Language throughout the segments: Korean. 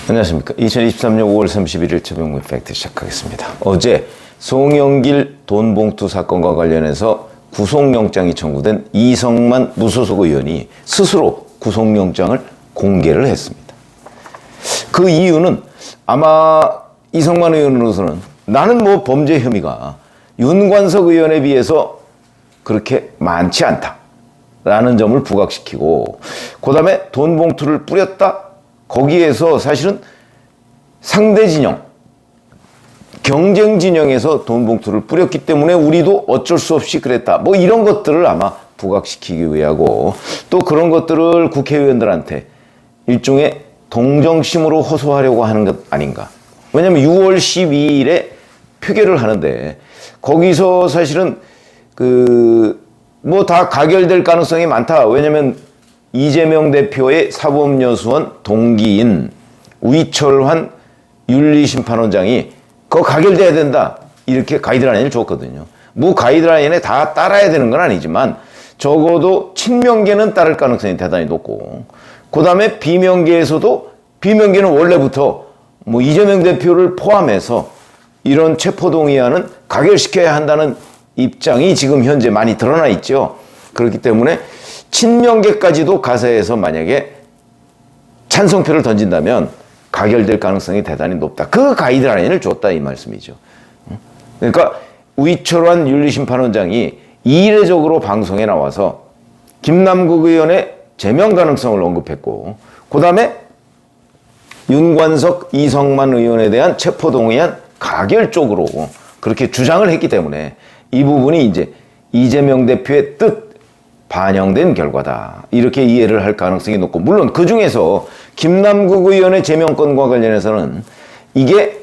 안녕하십니까. 2023년 5월 31일 최병무 팩트 시작하겠습니다. 어제 송영길 돈봉투 사건과 관련해서 구속영장이 청구된 이성만 무소속 의원이 스스로 구속영장을 공개를 했습니다. 그 이유는 아마 이성만 의원으로서는 나는 뭐 범죄 혐의가 윤관석 의원에 비해서 그렇게 많지 않다라는 점을 부각시키고, 그 다음에 돈봉투를 뿌렸다? 거기에서 사실은 상대 진영, 경쟁 진영에서 돈봉투를 뿌렸기 때문에 우리도 어쩔 수 없이 그랬다. 뭐 이런 것들을 아마 부각시키기 위하고, 또 그런 것들을 국회의원들한테 일종의 동정심으로 호소하려고 하는 것 아닌가. 왜냐면 6월 12일에 표결을 하는데 거기서 사실은 뭐 다 가결될 가능성이 많다. 왜냐면 이재명 대표의 사법여수원 동기인 위철환 윤리심판원장이 그거 가결돼야 된다, 이렇게 가이드라인을 줬거든요. 뭐 가이드라인에 다 따라야 되는 건 아니지만 적어도 친명계는 따를 가능성이 대단히 높고, 그 다음에 비명계에서도, 비명계는 원래부터 뭐 이재명 대표를 포함해서 이런 체포동의안은 가결시켜야 한다는 입장이 지금 현재 많이 드러나 있죠. 그렇기 때문에 친명계까지도 가세해서 만약에 찬성표를 던진다면 가결될 가능성이 대단히 높다. 그 가이드라인을 줬다, 이 말씀이죠. 그러니까 위철환 윤리심판원장이 이례적으로 방송에 나와서 김남국 의원의 제명 가능성을 언급했고, 그 다음에 윤관석, 이성만 의원에 대한 체포동의안 가결 쪽으로 그렇게 주장을 했기 때문에 이 부분이 이제 이재명 대표의 뜻 반영된 결과다, 이렇게 이해를 할 가능성이 높고, 물론 그 중에서 김남국 의원의 제명권과 관련해서는 이게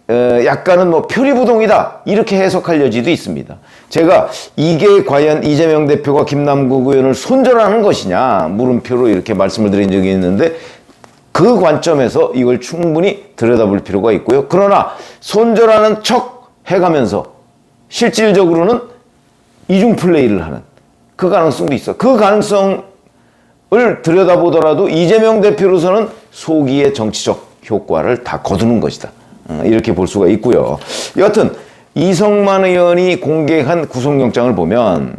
약간은 뭐 표리부동이다, 이렇게 해석할 여지도 있습니다. 제가 이게 과연 이재명 대표가 김남국 의원을 손절하는 것이냐 물음표로 이렇게 말씀을 드린 적이 있는데, 그 관점에서 이걸 충분히 들여다볼 필요가 있고요. 그러나 손절하는 척 해가면서 실질적으로는 이중 플레이를 하는 그 가능성도 있어. 그 가능성을 들여다보더라도 이재명 대표로서는 소기의 정치적 효과를 다 거두는 것이다, 이렇게 볼 수가 있고요. 여하튼 이성만 의원이 공개한 구속영장을 보면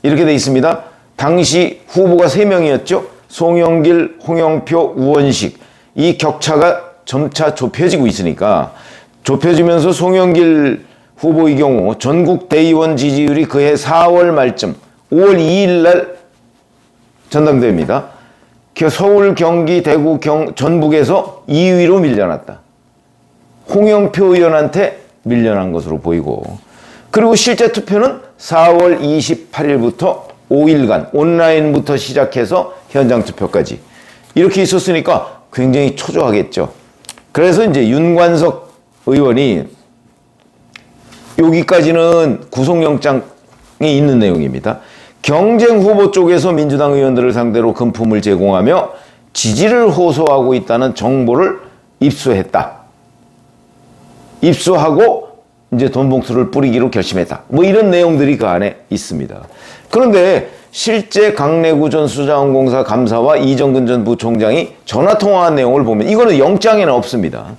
이렇게 돼 있습니다. 당시 후보가 3명이었죠. 송영길, 홍영표, 우원식. 이 격차가 점차 좁혀지고 있으니까, 좁혀지면서 송영길 후보의 경우 전국 대의원 지지율이 그해 4월 말쯤 5월 2일 날 전당대회입니다. 서울, 경기, 대구, 전북에서 2위로 밀려났다. 홍영표 의원한테 밀려난 것으로 보이고, 그리고 실제 투표는 4월 28일부터 5일간 온라인부터 시작해서 현장 투표까지 이렇게 있었으니까 굉장히 초조하겠죠. 그래서 이제 윤관석 의원이, 여기까지는 구속영장이 있는 내용입니다. 경쟁 후보 쪽에서 민주당 의원들을 상대로 금품을 제공하며 지지를 호소하고 있다는 정보를 입수했다. 입수하고 이제 돈봉투를 뿌리기로 결심했다. 뭐 이런 내용들이 그 안에 있습니다. 그런데 실제 강내구 전 수자원공사 감사와 이정근 전 부총장이 전화통화한 내용을 보면 이거는 영장에는 없습니다.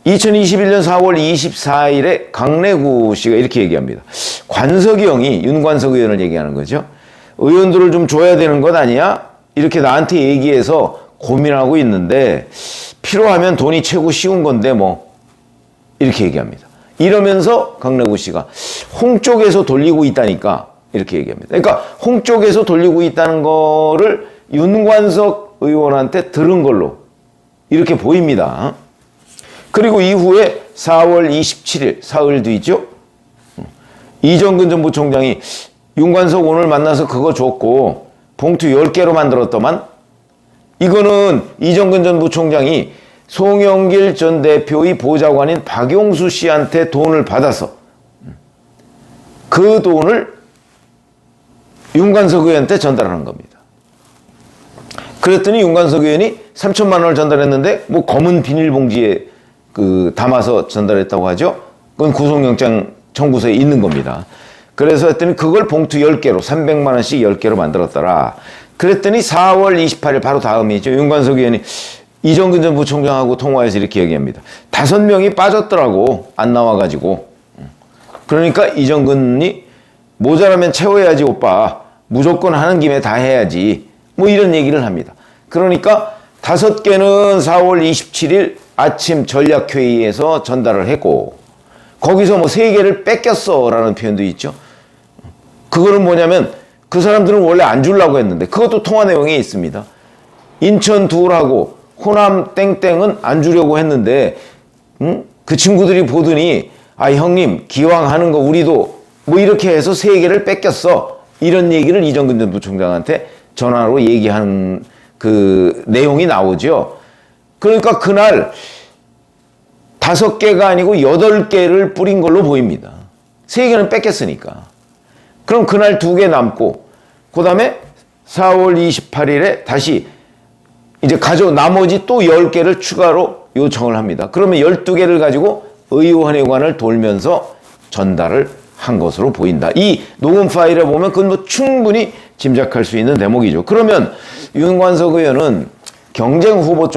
2021년 4월 24일에 강내구 씨가 이렇게 얘기합니다. 관석이 형이 윤관석 의원을 얘기하는 거죠. 의원들을 좀 줘야 되는 것 아니야? 이렇게 나한테 얘기해서 고민하고 있는데 필요하면 돈이 최고 쉬운 건데 뭐, 이렇게 얘기합니다. 이러면서 강내구 씨가 홍 쪽에서 돌리고 있다니까, 이렇게 얘기합니다. 그러니까 홍 쪽에서 돌리고 있다는 거를 윤관석 의원한테 들은 걸로 이렇게 보입니다. 그리고 이후에 4월 27일, 사흘 뒤죠. 이정근 전 부총장이 윤관석 오늘 만나서 그거 줬고 봉투 10개로 만들었더만, 이거는 이정근 전 부총장이 송영길 전 대표의 보좌관인 박용수 씨한테 돈을 받아서 그 돈을 윤관석 의원한테 전달하는 겁니다. 그랬더니 윤관석 의원이 3천만 원을 전달했는데 뭐 검은 비닐봉지에 담아서 전달했다고 하죠. 그건 구속영장 청구서에 있는 겁니다. 그래서 했더니 그걸 봉투 10개로 300만 원씩 10개로 만들었더라. 그랬더니 4월 28일 바로 다음이죠. 윤관석 의원이 이정근 전 부총장하고 통화해서 이렇게 얘기합니다. 5명이 빠졌더라고. 안 나와가지고. 그러니까 이정근이 모자라면 채워야지 오빠. 무조건 하는 김에 다 해야지. 뭐 이런 얘기를 합니다. 그러니까 5개는 4월 27일 아침 전략회의에서 전달을 했고 거기서 뭐 3개를 뺏겼어 라는 표현도 있죠. 그거는 뭐냐면 그 사람들은 원래 안 주려고 했는데 그것도 통화 내용에 있습니다. 인천 둘하고 호남 땡땡은 안 주려고 했는데 그 친구들이 보더니 아 형님 기왕 하는 거 우리도 뭐 이렇게 해서 3개를 뺏겼어. 이런 얘기를 이정근 전 부총장한테 전화로 얘기하는 그 내용이 나오죠. 그러니까 그날 5개가 아니고 8개를 뿌린 걸로 보입니다. 3개는 뺏겼으니까. 그럼 그날 2개 남고 그 다음에 4월 28일에 다시 이제 나머지 또 10개를 추가로 요청을 합니다. 그러면 12개를 가지고 의원회관을 돌면서 전달을 한 것으로 보인다. 이 녹음 파일에 보면 그건 뭐 충분히 짐작할 수 있는 대목이죠. 그러면 윤관석 의원은 경쟁 후보가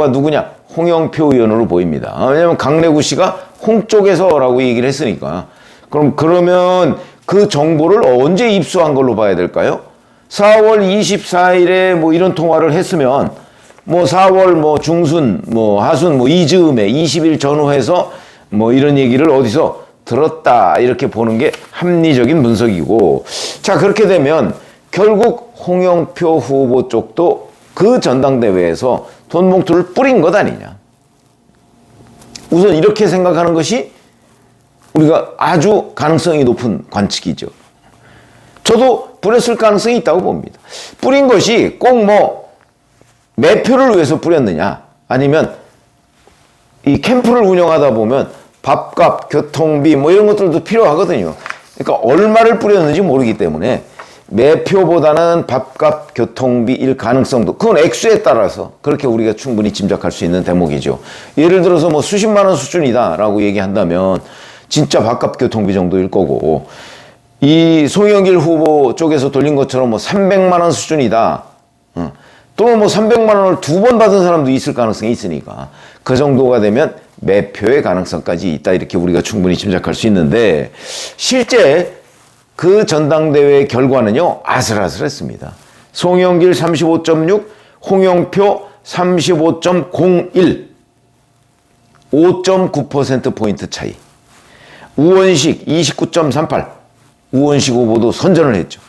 누구냐? 홍영표 의원으로 보입니다. 왜냐하면 강래구 씨가 홍 쪽에서라고 얘기를 했으니까. 그러면 그 정보를 언제 입수한 걸로 봐야 될까요? 4월 24일에 뭐 이런 통화를 했으면 뭐 4월 뭐 중순 뭐 하순 뭐 이즈음에 20일 전후해서 뭐 이런 얘기를 어디서 들었다 이렇게 보는 게 합리적인 분석이고, 자 그렇게 되면 결국 홍영표 후보 쪽도 그 전당대회에서 돈 봉투를 뿌린 것 아니냐. 우선 이렇게 생각하는 것이 우리가 아주 가능성이 높은 관측이죠. 저도 뿌렸을 가능성이 있다고 봅니다. 뿌린 것이 꼭 뭐 매표를 위해서 뿌렸느냐, 아니면 이 캠프를 운영하다 보면 밥값, 교통비 뭐 이런 것들도 필요하거든요. 그러니까 얼마를 뿌렸는지 모르기 때문에 매표보다는 밥값, 교통비일 가능성도, 그건 액수에 따라서 그렇게 우리가 충분히 짐작할 수 있는 대목이죠. 예를 들어서 뭐 수십만 원 수준이다라고 얘기한다면 진짜 밥값, 교통비 정도일 거고, 이 송영길 후보 쪽에서 돌린 것처럼 뭐 300만 원 수준이다. 또는 뭐 300만 원을 2번 받은 사람도 있을 가능성이 있으니까 그 정도가 되면 매표의 가능성까지 있다. 이렇게 우리가 충분히 짐작할 수 있는데, 실제 그 전당대회 결과는요, 아슬아슬했습니다. 송영길 35.6, 홍영표 35.01, 5.9%포인트 차이. 우원식 29.38, 우원식 후보도 선전을 했죠.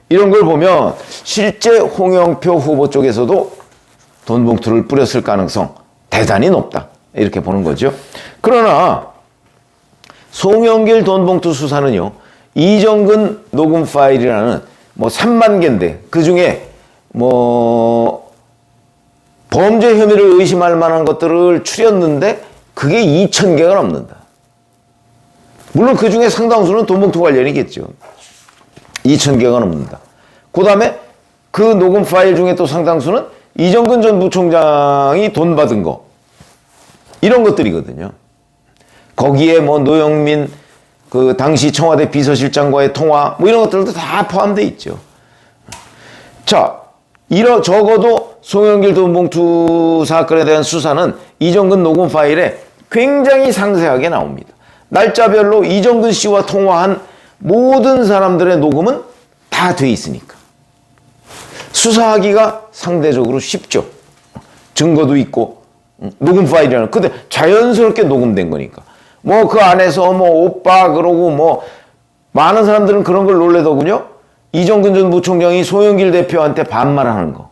이런 걸 보면 실제 홍영표 후보 쪽에서도 돈 봉투를 뿌렸을 가능성 대단히 높다. 이렇게 보는 거죠. 그러나 송영길 돈 봉투 수사는요, 이정근 녹음 파일이라는 뭐 3만 개인데 그 중에 뭐 범죄 혐의를 의심할 만한 것들을 추렸는데 그게 2,000개가 넘는다. 물론 그 중에 상당수는 돈 봉투 관련이겠죠. 2,000개가 넘는다. 그 다음에 그 녹음 파일 중에 또 상당수는 이정근 전 부총장이 돈 받은 거, 이런 것들이거든요. 거기에 뭐 노영민 그 당시 청와대 비서실장과의 통화 뭐 이런 것들도 다 포함되어 있죠. 자, 적어도 송영길 돈 봉투 사건에 대한 수사는 이정근 녹음 파일에 굉장히 상세하게 나옵니다. 날짜별로 이정근 씨와 통화한 모든 사람들의 녹음은 다 돼 있으니까 수사하기가 상대적으로 쉽죠. 증거도 있고 녹음 파일이라는, 근데 자연스럽게 녹음된 거니까 뭐 그 안에서 뭐 오빠 그러고 뭐 많은 사람들은 그런 걸 놀래더군요. 이정근 전 부총장이 송영길 대표한테 반말하는 거.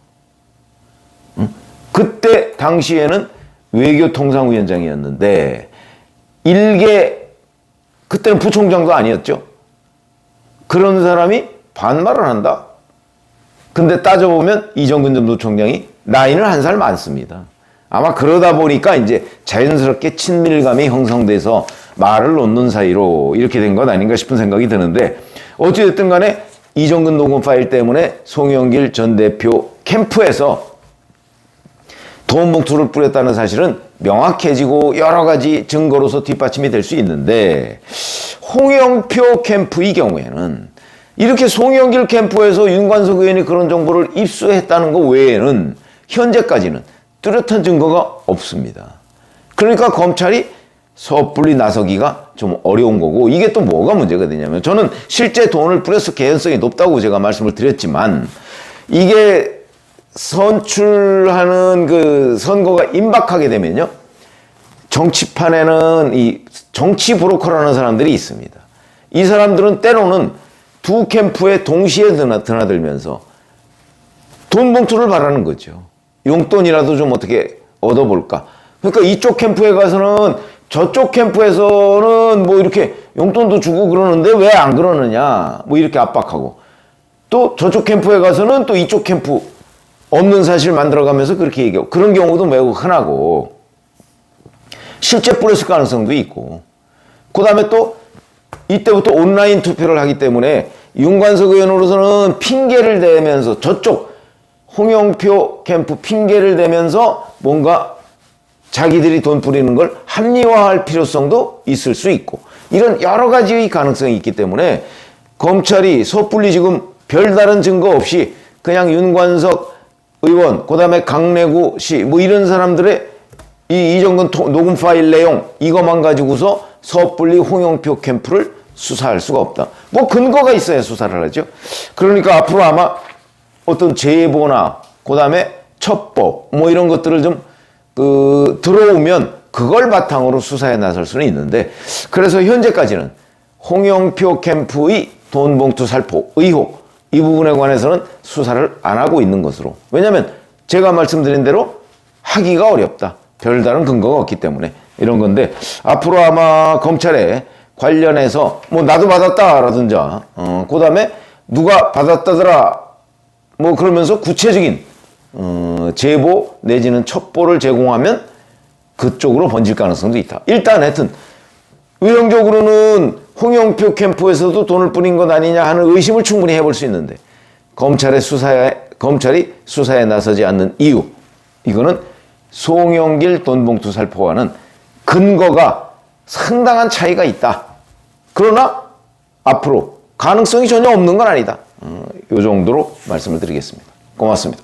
그때 당시에는 외교통상위원장이었는데 그때는 부총장도 아니었죠. 그런 사람이 반말을 한다. 근데 따져보면 이정근 전 부총장이 나이는 1살 많습니다. 아마 그러다 보니까 이제 자연스럽게 친밀감이 형성돼서 말을 놓는 사이로 이렇게 된 것 아닌가 싶은 생각이 드는데, 어찌됐든 간에 이정근 녹음 파일 때문에 송영길 전 대표 캠프에서 돈 봉투를 뿌렸다는 사실은 명확해지고 여러 가지 증거로서 뒷받침이 될 수 있는데, 홍영표 캠프의 경우에는 이렇게 송영길 캠프에서 윤관석 의원이 그런 정보를 입수했다는 것 외에는 현재까지는 뚜렷한 증거가 없습니다. 그러니까 검찰이 섣불리 나서기가 좀 어려운 거고, 이게 또 뭐가 문제가 되냐면, 저는 실제 돈을 뿌렸을 개연성이 높다고 제가 말씀을 드렸지만, 이게 선출하는 그 선거가 임박하게 되면요, 정치판에는 이 정치 브로커라는 사람들이 있습니다. 이 사람들은 때로는 두 캠프에 동시에 드나들면서 돈 봉투를 바라는 거죠. 용돈이라도 좀 어떻게 얻어볼까. 그러니까 이쪽 캠프에 가서는 저쪽 캠프에서는 뭐 이렇게 용돈도 주고 그러는데 왜 안 그러느냐, 뭐 이렇게 압박하고, 또 저쪽 캠프에 가서는 또 이쪽 캠프 없는 사실 만들어가면서 그렇게 얘기하고, 그런 경우도 매우 흔하고, 실제 뿌렸을 가능성도 있고, 그 다음에 또 이때부터 온라인 투표를 하기 때문에 윤관석 의원으로서는 핑계를 대면서, 저쪽 홍영표 캠프 핑계를 대면서 뭔가 자기들이 돈 뿌리는 걸 합리화할 필요성도 있을 수 있고, 이런 여러 가지의 가능성이 있기 때문에 검찰이 섣불리 지금 별다른 증거 없이 그냥 윤관석 의원, 그 다음에 강래구 씨, 뭐 이런 사람들의 이정근 녹음 파일 내용, 이것만 가지고서 섣불리 홍영표 캠프를 수사할 수가 없다. 뭐 근거가 있어야 수사를 하죠. 그러니까 앞으로 아마 어떤 제보나 그 다음에 첩보 뭐 이런 것들을 좀 들어오면 그걸 바탕으로 수사에 나설 수는 있는데, 그래서 현재까지는 홍영표 캠프의 돈봉투 살포 의혹, 이 부분에 관해서는 수사를 안 하고 있는 것으로, 왜냐하면 제가 말씀드린 대로 하기가 어렵다. 별다른 근거가 없기 때문에 이런 건데, 앞으로 아마 검찰에 관련해서 뭐 나도 받았다라든지 그 다음에 누가 받았다더라 뭐 그러면서 구체적인 제보 내지는 첩보를 제공하면 그쪽으로 번질 가능성도 있다. 일단 하여튼 외형적으로는 홍영표 캠프에서도 돈을 뿌린 것 아니냐 하는 의심을 충분히 해볼 수 있는데, 검찰이 수사에 나서지 않는 이유, 이거는 송영길 돈봉투 살포와는 근거가 상당한 차이가 있다. 그러나 앞으로 가능성이 전혀 없는 건 아니다. 이 정도로 말씀을 드리겠습니다. 고맙습니다.